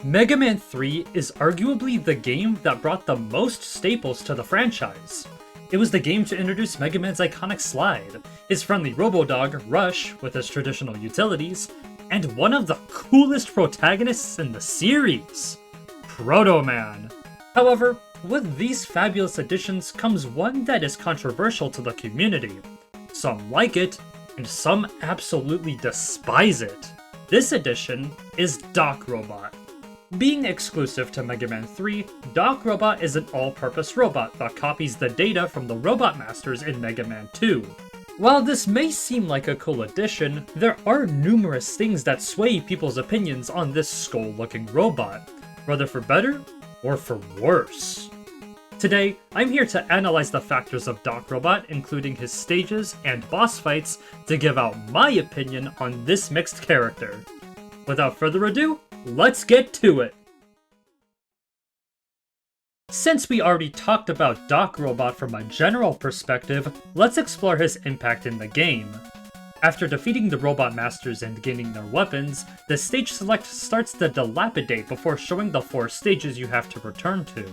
Mega Man 3 is arguably the game that brought the most staples to the franchise. It was the game to introduce Mega Man's iconic slide, his friendly Robodog, Rush, with his traditional utilities, and one of the coolest protagonists in the series, Proto Man. However, with these fabulous additions comes one that is controversial to the community. Some like it, and some absolutely despise it. This addition is Doc Robot. Being exclusive to Mega Man 3, Doc Robot is an all-purpose robot that copies the data from the Robot Masters in Mega Man 2. While this may seem like a cool addition, there are numerous things that sway people's opinions on this skull-looking robot, whether for better or for worse. Today, I'm here to analyze the factors of Doc Robot, including his stages and boss fights, to give out my opinion on this mixed character. Without further ado, let's get to it! Since we already talked about Doc Robot from a general perspective, let's explore his impact in the game. After defeating the Robot Masters and gaining their weapons, the stage select starts to dilapidate before showing the 4 stages you have to return to.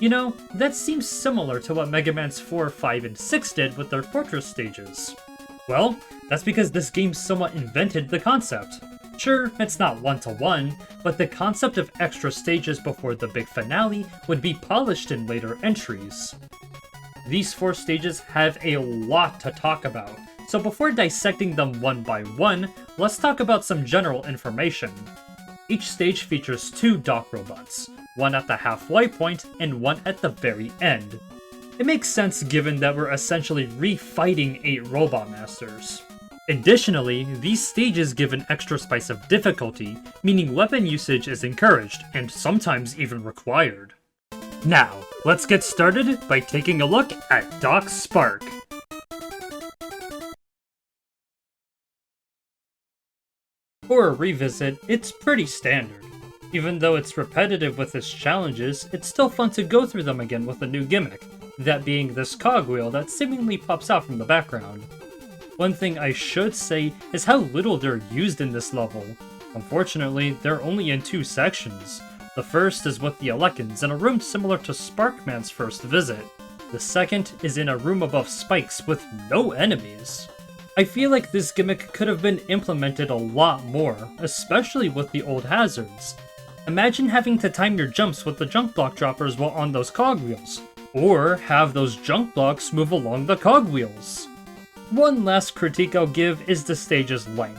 You know, that seems similar to what Mega Man's 4, 5, and 6 did with their Fortress stages. Well, that's because this game somewhat invented the concept. Sure, it's not one-to-one, but the concept of extra stages before the big finale would be polished in later entries. These 4 stages have a lot to talk about, so before dissecting them one by one, let's talk about some general information. Each stage features 2 Doc Robots, one at the halfway point and one at the very end. It makes sense given that we're essentially re-fighting 8 Robot Masters. Additionally, these stages give an extra spice of difficulty, meaning weapon usage is encouraged, and sometimes even required. Now, let's get started by taking a look at Doc Spark. For a revisit, it's pretty standard. Even though it's repetitive with its challenges, it's still fun to go through them again with a new gimmick, that being this cogwheel that seemingly pops out from the background. One thing I should say is how little they're used in this level. Unfortunately, they're only in 2 sections. The first is with the Elekins in a room similar to Sparkman's first visit. The second is in a room above spikes with no enemies. I feel like this gimmick could have been implemented a lot more, especially with the old hazards. Imagine having to time your jumps with the junk block droppers while on those cogwheels, or have those junk blocks move along the cogwheels. One last critique I'll give is the stage's length.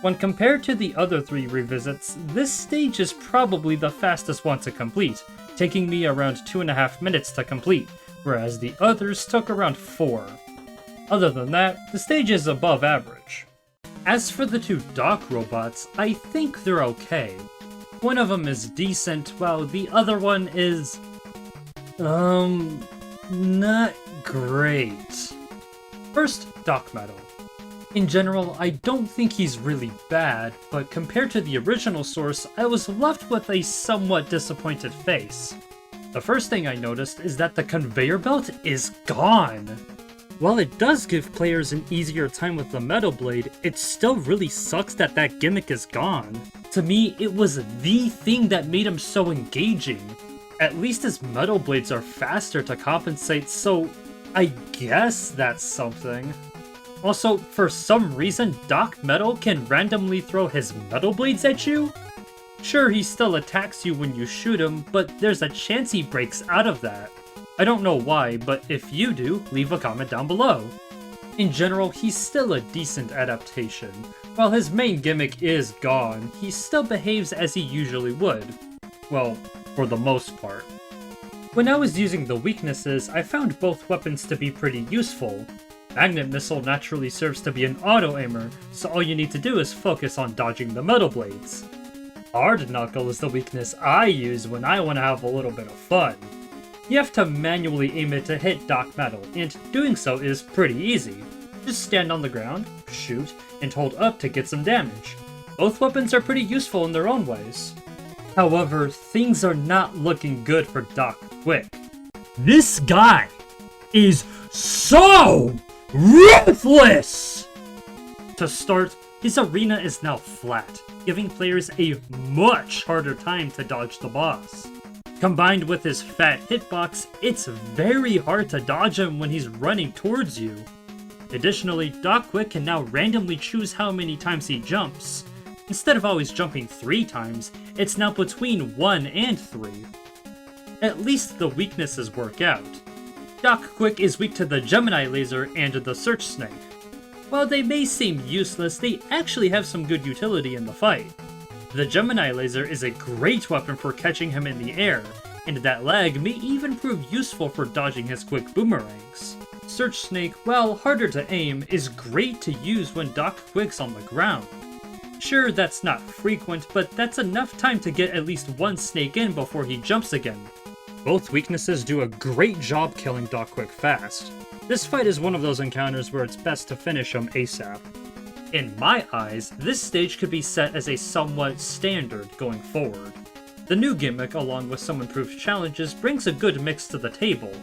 When compared to the other 3 revisits, this stage is probably the fastest one to complete, taking me around 2.5 minutes to complete, whereas the others took around 4. Other than that, the stage is above average. As for the 2 Doc Robots, I think they're okay. One of them is decent, while the other one is... not great. First, Doc Metal. In general, I don't think he's really bad, but compared to the original source, I was left with a somewhat disappointed face. The first thing I noticed is that the conveyor belt is gone. While it does give players an easier time with the Metal Blade, it still really sucks that that gimmick is gone. To me, it was the thing that made him so engaging. At least his Metal Blades are faster to compensate, so I guess that's something. Also, for some reason, Doc Metal can randomly throw his Metal Blades at you? Sure, he still attacks you when you shoot him, but there's a chance he breaks out of that. I don't know why, but if you do, leave a comment down below. In general, he's still a decent adaptation. While his main gimmick is gone, he still behaves as he usually would. Well, for the most part. When I was using the weaknesses, I found both weapons to be pretty useful. Magnet Missile naturally serves to be an auto-aimer, so all you need to do is focus on dodging the Metal Blades. Hard Knuckle is the weakness I use when I want to have a little bit of fun. You have to manually aim it to hit Doc Metal, and doing so is pretty easy. Just stand on the ground, shoot, and hold up to get some damage. Both weapons are pretty useful in their own ways. However, things are not looking good for Doc Quick. This guy is so ruthless! To start, his arena is now flat. giving players a much harder time to dodge the boss. Combined with his fat hitbox, it's very hard to dodge him when he's running towards you. Additionally, Doc Quick can now randomly choose how many times he jumps. Instead of always jumping 3 times, it's now between 1 and 3. At least the weaknesses work out. Doc Quick is weak to the Gemini Laser and the Search Snake. While they may seem useless, they actually have some good utility in the fight. The Gemini Laser is a great weapon for catching him in the air, and that lag may even prove useful for dodging his quick boomerangs. Search Snake, while harder to aim, is great to use when Doc Quick's on the ground. Sure, that's not frequent, but that's enough time to get at least one snake in before he jumps again. Both weaknesses do a great job killing Doc Quick fast. This fight is one of those encounters where it's best to finish him ASAP. In my eyes, this stage could be set as a somewhat standard going forward. The new gimmick, along with some improved challenges, brings a good mix to the table,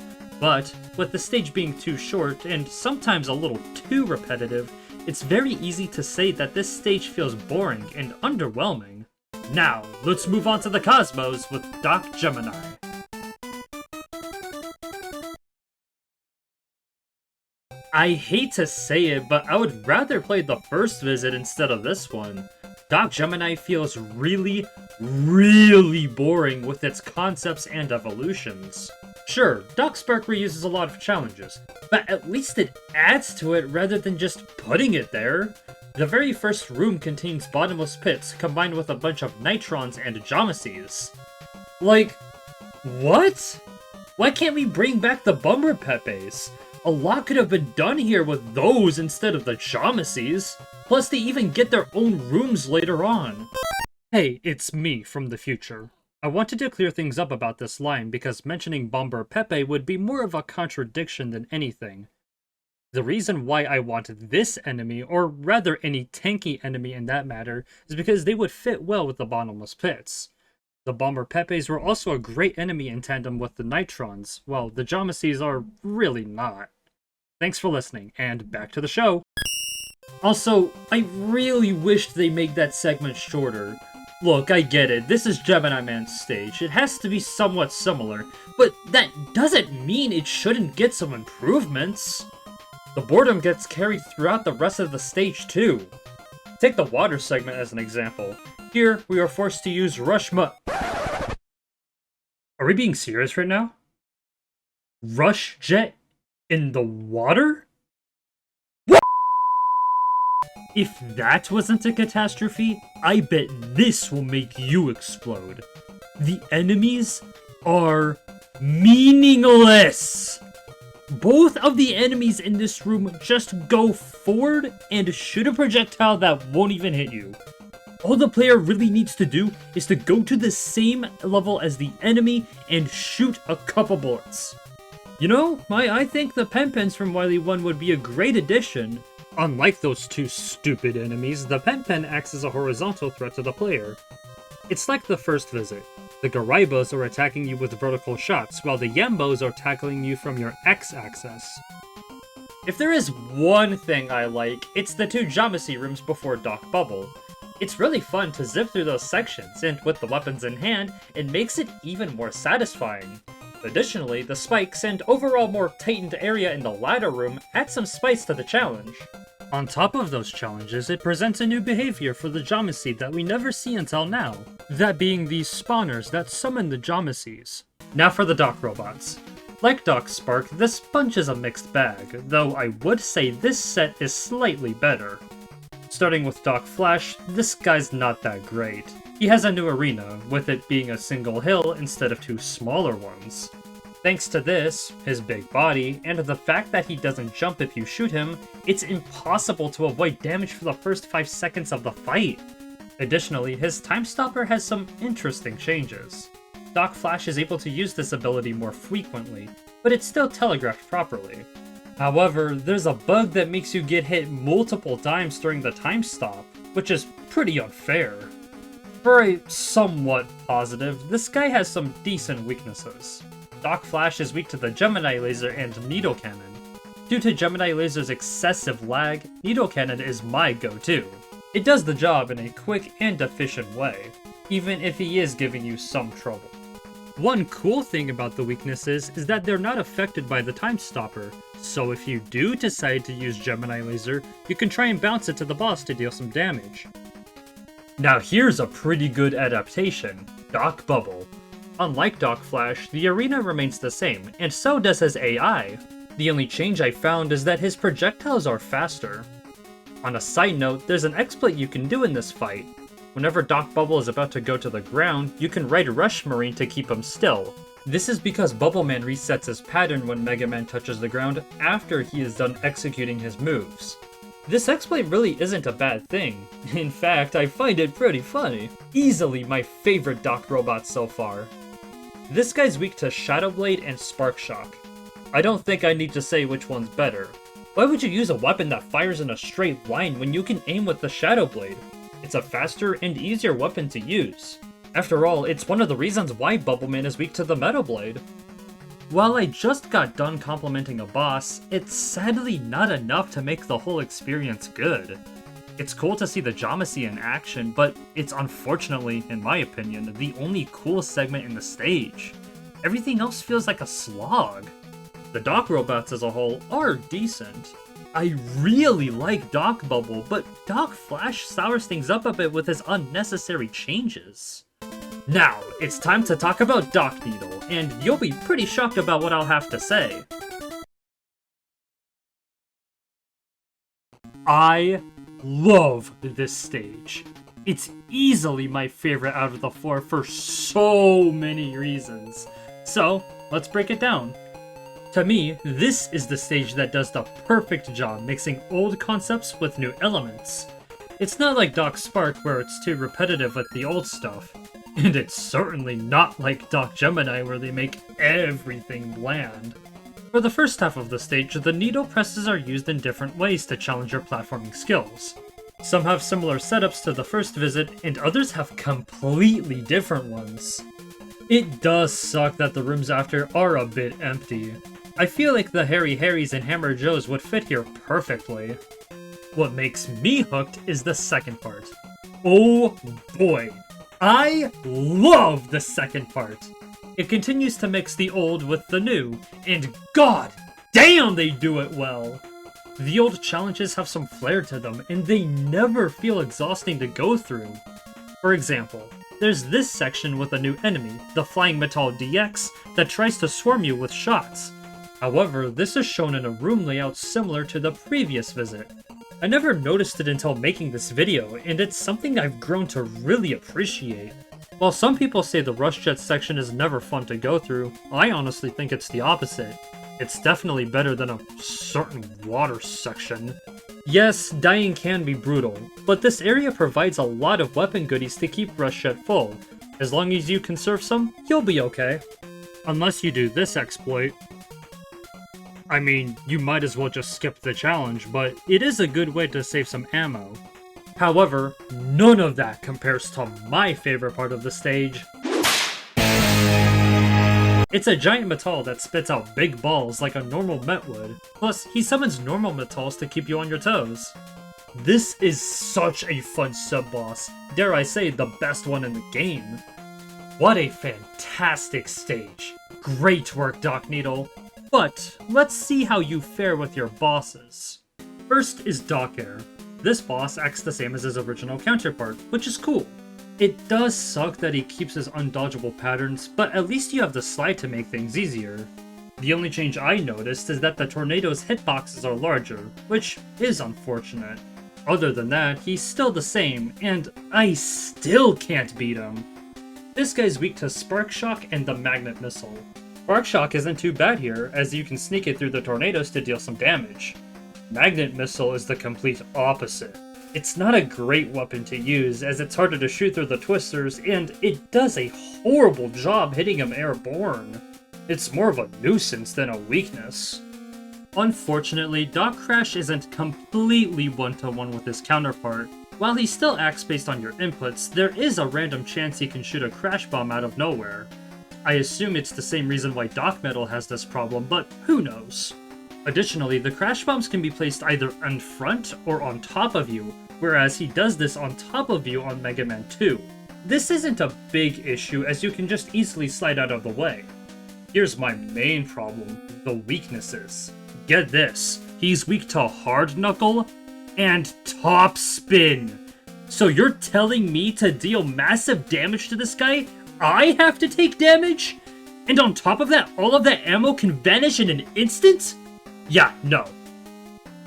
but with the stage being too short and sometimes a little too repetitive, it's very easy to say that this stage feels boring and underwhelming. Now, let's move on to the Cosmos with Doc Gemini. I hate to say it, but I would rather play the first visit instead of this one. Doc Gemini feels really boring with its concepts and evolutions. Sure, Doc Spark reuses a lot of challenges, but at least it adds to it rather than just putting it there. The very first room contains bottomless pits combined with a bunch of nitrons and geomecies. Like, what? Why can't we bring back the Bumper Pepes? A lot could have been done here with those instead of the geomecies. Plus, they even get their own rooms later on. Hey, it's me from the future. I wanted to clear things up about this line because mentioning Bomber Pepe would be more of a contradiction than anything. The reason why I want this enemy, or rather any tanky enemy in that matter, is because they would fit well with the bottomless pits. The Bomber Pepes were also a great enemy in tandem with the Nitrons, while the geomecies are really not. Thanks for listening, and back to the show. Also, I really wished they make that segment shorter. Look, I get it, this is Gemini Man's stage, it has to be somewhat similar, but that doesn't mean it shouldn't get some improvements. The boredom gets carried throughout the rest of the stage too. Take the water segment as an example. Here, we are forced to use Rush Are we being serious right now? Rush Jet in the water? What? If that wasn't a catastrophe, I bet this will make you explode. The enemies are meaningless. Both of the enemies in this room just go forward and shoot a projectile that won't even hit you. All the player really needs to do is to go to the same level as the enemy and shoot a couple bullets. You know, I think the Pen-Pens from Wily 1 would be a great addition. Unlike those two stupid enemies, the Pen-Pen acts as a horizontal threat to the player. It's like the first visit. The Garaibos are attacking you with vertical shots, while the Yambos are tackling you from your X-axis. If there is one thing I like, it's the 2 geometry rooms before Doc Bubble. It's really fun to zip through those sections, and with the weapons in hand, it makes it even more satisfying. Additionally, the spikes and overall more tightened area in the ladder room add some spice to the challenge. On top of those challenges, it presents a new behavior for the geometry that we never see until now, that being these spawners that summon the geometries. Now for the Doc robots. Like Doc Spark, this bunch is a mixed bag, though I would say this set is slightly better. Starting with Doc Flash, this guy's not that great. He has a new arena, with it being a single hill instead of 2 smaller ones. Thanks to this, his big body, and the fact that he doesn't jump if you shoot him, it's impossible to avoid damage for the first 5 seconds of the fight. Additionally, his Time Stopper has some interesting changes. Doc Flash is able to use this ability more frequently, but it's still telegraphed properly. However, there's a bug that makes you get hit multiple times during the time stop, which is pretty unfair. For a somewhat positive, this guy has some decent weaknesses. Doc Flash is weak to the Gemini Laser and Needle Cannon. Due to Gemini Laser's excessive lag, Needle Cannon is my go-to. It does the job in a quick and efficient way, even if he is giving you some trouble. One cool thing about the weaknesses is that they're not affected by the time stopper, so if you do decide to use Gemini Laser, you can try and bounce it to the boss to deal some damage. Now here's a pretty good adaptation, Doc Bubble. Unlike Doc Flash, the arena remains the same, and so does his AI. The only change I found is that his projectiles are faster. On a side note, there's an exploit you can do in this fight. Whenever Doc Bubble is about to go to the ground, you can ride Rush Marine to keep him still. This is because Bubble Man resets his pattern when Mega Man touches the ground after he is done executing his moves. This exploit really isn't a bad thing. In fact, I find it pretty funny. Easily my favorite Doc robot so far. This guy's weak to Shadow Blade and Spark Shock. I don't think I need to say which one's better. Why would you use a weapon that fires in a straight line when you can aim with the Shadow Blade? It's a faster and easier weapon to use. After all, it's one of the reasons why Bubble Man is weak to the Metal Blade. While I just got done complimenting a boss, it's sadly not enough to make the whole experience good. It's cool to see the Jamacy in action, but it's unfortunately, in my opinion, the only cool segment in the stage. Everything else feels like a slog. The Doc robots as a whole are decent. I really like Doc Bubble, but Doc Flash sours things up a bit with his unnecessary changes. Now, it's time to talk about Doc Needle, and you'll be pretty shocked about what I'll have to say. I love this stage. It's easily my favorite out of the four for so many reasons. So, let's break it down. To me, this is the stage that does the perfect job mixing old concepts with new elements. It's not like Doc Spark where it's too repetitive with the old stuff. And it's certainly not like Doc Gemini where they make everything bland. For the first half of the stage, the needle presses are used in different ways to challenge your platforming skills. Some have similar setups to the first visit, and others have completely different ones. It does suck that the rooms after are a bit empty. I feel like the Harry Harrys and Hammer Joes would fit here perfectly. What makes me hooked is the second part. Oh boy, I love the second part. It continues to mix the old with the new, and god damn they do it well! The old challenges have some flair to them, and they never feel exhausting to go through. For example, there's this section with a new enemy, the Flying Metal DX, that tries to swarm you with shots. However, this is shown in a room layout similar to the previous visit. I never noticed it until making this video, and it's something I've grown to really appreciate. While some people say the Rush Jet section is never fun to go through, I honestly think it's the opposite. It's definitely better than a certain water section. Yes, dying can be brutal, but this area provides a lot of weapon goodies to keep Rush Jet full. As long as you conserve some, you'll be okay. Unless you do this exploit. I mean, you might as well just skip the challenge, but it is a good way to save some ammo. However, none of that compares to my favorite part of the stage. It's a giant Metal that spits out big balls like a normal Met would. Plus, he summons normal Metals to keep you on your toes. This is such a fun sub-boss, dare I say the best one in the game. What a fantastic stage. Great work, Doc Needle. But, let's see how you fare with your bosses. First is Doc Air. This boss acts the same as his original counterpart, which is cool. It does suck that he keeps his undodgeable patterns, but at least you have the slide to make things easier. The only change I noticed is that the tornado's hitboxes are larger, which is unfortunate. Other than that, he's still the same, and I still can't beat him. This guy's weak to Spark Shock and the Magnet Missile. Spark Shock isn't too bad here, as you can sneak it through the tornadoes to deal some damage. Magnet Missile is the complete opposite. It's not a great weapon to use, as it's harder to shoot through the twisters, and it does a horrible job hitting him airborne. It's more of a nuisance than a weakness. Unfortunately, Doc Crash isn't completely one-to-one with his counterpart. While he still acts based on your inputs, there is a random chance he can shoot a Crash Bomb out of nowhere. I assume it's the same reason why Doc Metal has this problem, but who knows? Additionally, the Crash Bombs can be placed either in front or on top of you, whereas he does this on top of you on Mega Man 2. This isn't a big issue, as you can just easily slide out of the way. Here's my main problem, the weaknesses. Get this, he's weak to Hard Knuckle and Top Spin. So you're telling me to deal massive damage to this guy, I have to take damage? And on top of that, all of that ammo can vanish in an instant? Yeah, no.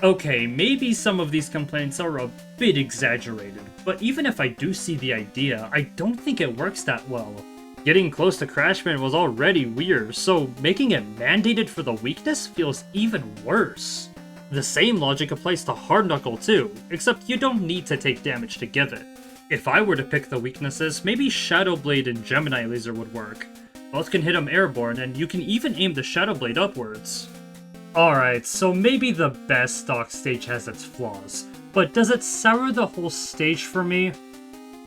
Okay, maybe some of these complaints are a bit exaggerated, but even if I do see the idea, I don't think it works that well. Getting close to Crashman was already weird, so making it mandated for the weakness feels even worse. The same logic applies to Hard Knuckle too, except you don't need to take damage to give it. If I were to pick the weaknesses, maybe Shadow Blade and Gemini Laser would work. Both can hit him airborne, and you can even aim the Shadow Blade upwards. Alright, so maybe the best Doc stage has its flaws, but does it sour the whole stage for me?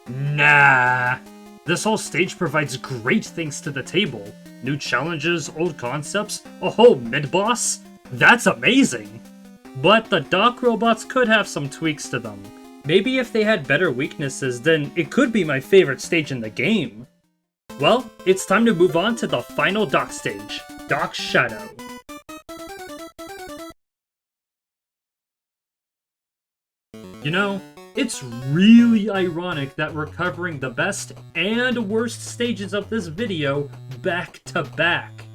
Nah. This whole stage provides great things to the table. New challenges, old concepts, a whole mid-boss? That's amazing! But the Doc robots could have some tweaks to them. Maybe if they had better weaknesses, then it could be my favorite stage in the game. Well, it's time to move on to the final Doc stage, Doc Shadow. You know, it's really ironic that we're covering the best and worst stages of this video back to back.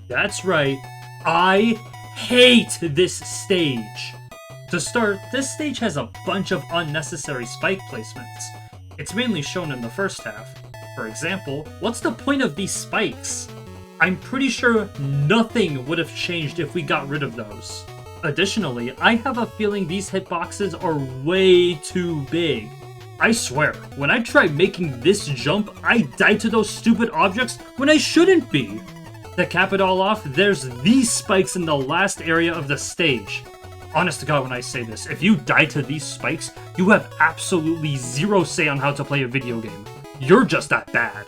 That's right, I hate this stage. To start, this stage has a bunch of unnecessary spike placements. It's mainly shown in the first half. For example, what's the point of these spikes? I'm pretty sure nothing would have changed if we got rid of those. Additionally, I have a feeling these hitboxes are way too big. I swear, when I try making this jump, I die to those stupid objects when I shouldn't be. To cap it all off, there's these spikes in the last area of the stage. Honest to God when I say this, if you die to these spikes, you have absolutely zero say on how to play a video game. You're just that bad.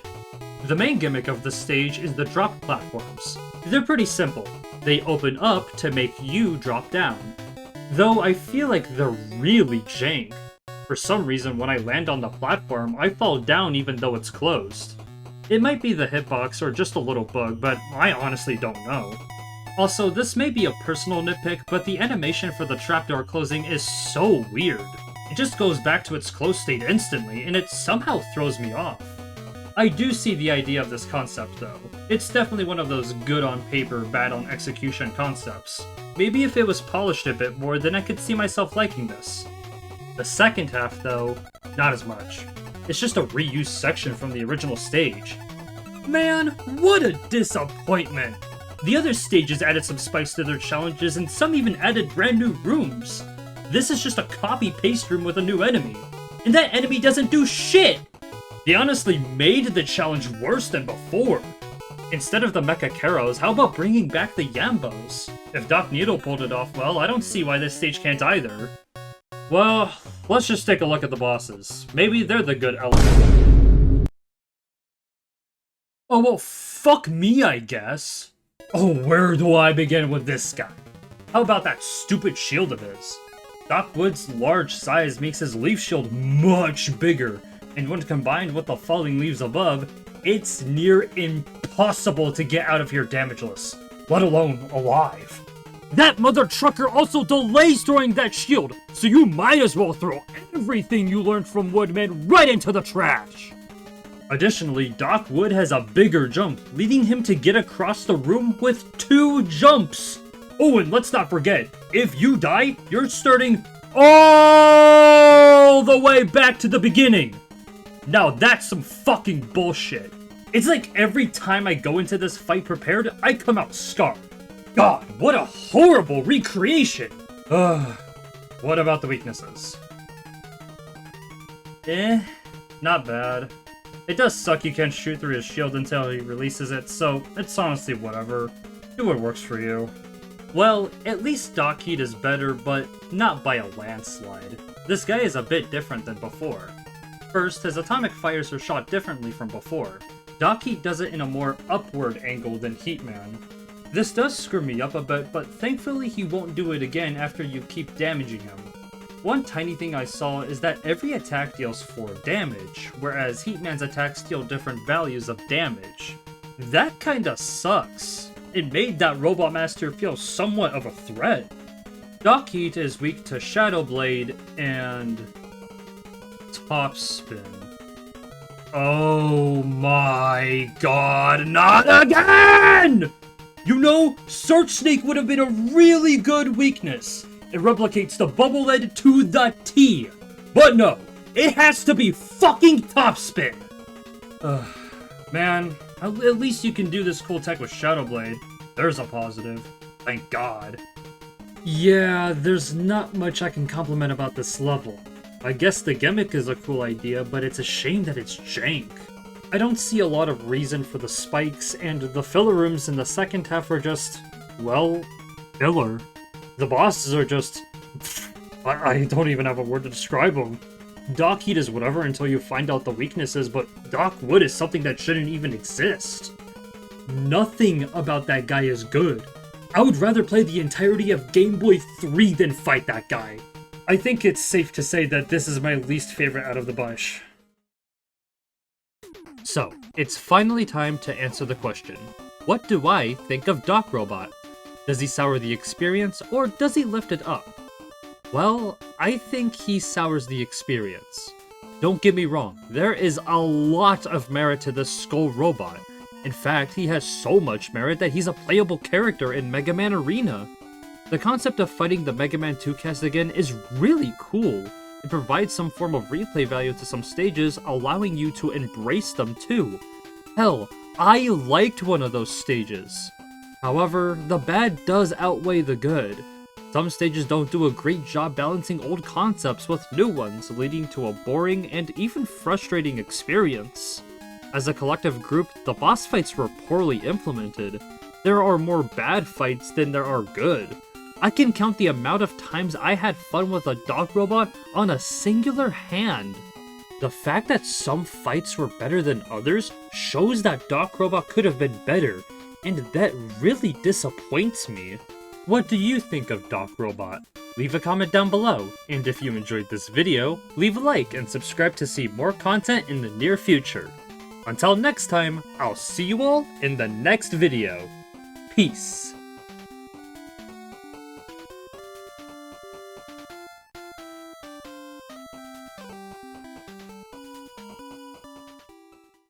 The main gimmick of the stage is the drop platforms. They're pretty simple. They open up to make you drop down. Though I feel like they're really jank. For some reason, when I land on the platform, I fall down even though it's closed. It might be the hitbox or just a little bug, but I honestly don't know. Also, this may be a personal nitpick, but the animation for the trapdoor closing is so weird. It just goes back to its closed state instantly, and it somehow throws me off. I do see the idea of this concept though. It's definitely one of those good on paper, bad on execution concepts. Maybe if it was polished a bit more, then I could see myself liking this. The second half though, not as much. It's just a reused section from the original stage. Man, what a disappointment! The other stages added some spice to their challenges, and some even added brand new rooms. This is just a copy-paste room with a new enemy. And that enemy doesn't do shit! They honestly made the challenge worse than before. Instead of the Mecha Keros, how about bringing back the Yambos? If Doc Needle pulled it off well, I don't see why this stage can't either. Well, let's just take a look at the bosses. Maybe they're the good element. Oh well, fuck me, I guess. Oh, where do I begin with this guy? How about that stupid shield of his? Doc Wood's large size makes his leaf shield much bigger, and when combined with the falling leaves above, it's near impossible to get out of here damageless, let alone alive. That mother trucker also delays throwing that shield, so you might as well throw everything you learned from Woodman right into the trash. Additionally, Doc Wood has a bigger jump, leading him to get across the room with 2 jumps. Oh, and let's not forget, if you die, you're starting all the way back to the beginning. Now that's some fucking bullshit. It's like every time I go into this fight prepared, I come out scarred. God, what a horrible recreation! What about the weaknesses? Not bad. It does suck you can't shoot through his shield until he releases it, so it's honestly whatever. Do what works for you. Well, at least Doc Heat is better, but not by a landslide. This guy is a bit different than before. First, his atomic fires are shot differently from before. Doc Heat does it in a more upward angle than Heatman. This does screw me up a bit, but thankfully he won't do it again after you keep damaging him. One tiny thing I saw is that every attack deals 4 damage, whereas Heatman's attacks deal different values of damage. That kinda sucks. It made that Robot Master feel somewhat of a threat. Doc Heat is weak to Shadow Blade and Top Spin. Oh my god, not again! You know, Search Snake would have been a really good weakness. It replicates the Bubble Lead to the T. But no, it has to be fucking Top Spin. Man, at least you can do this cool tech with Shadow Blade. There's a positive. Thank God. Yeah, there's not much I can compliment about this level. I guess the gimmick is a cool idea, but it's a shame that it's jank. I don't see a lot of reason for the spikes, and the filler rooms in the second half are just, well, filler. The bosses are just... I don't even have a word to describe them. Doc Heat is whatever until you find out the weaknesses, but Doc Wood is something that shouldn't even exist. Nothing about that guy is good. I would rather play the entirety of Game Boy 3 than fight that guy. I think it's safe to say that this is my least favorite out of the bunch. So, it's finally time to answer the question. What do I think of Doc Robot? Does he sour the experience, or does he lift it up? Well, I think he sours the experience. Don't get me wrong, there is a lot of merit to this Skull Robot. In fact, he has so much merit that he's a playable character in Mega Man Arena. The concept of fighting the Mega Man 2 cast again is really cool. It provides some form of replay value to some stages, allowing you to embrace them too. Hell, I liked one of those stages. However, the bad does outweigh the good. Some stages don't do a great job balancing old concepts with new ones, leading to a boring and even frustrating experience. As a collective group, the boss fights were poorly implemented. There are more bad fights than there are good. I can count the amount of times I had fun with a Doc Robot on a singular hand. The fact that some fights were better than others shows that Doc Robot could have been better, and that really disappoints me. What do you think of Doc Robot? Leave a comment down below, and if you enjoyed this video, leave a like and subscribe to see more content in the near future. Until next time, I'll see you all in the next video. Peace.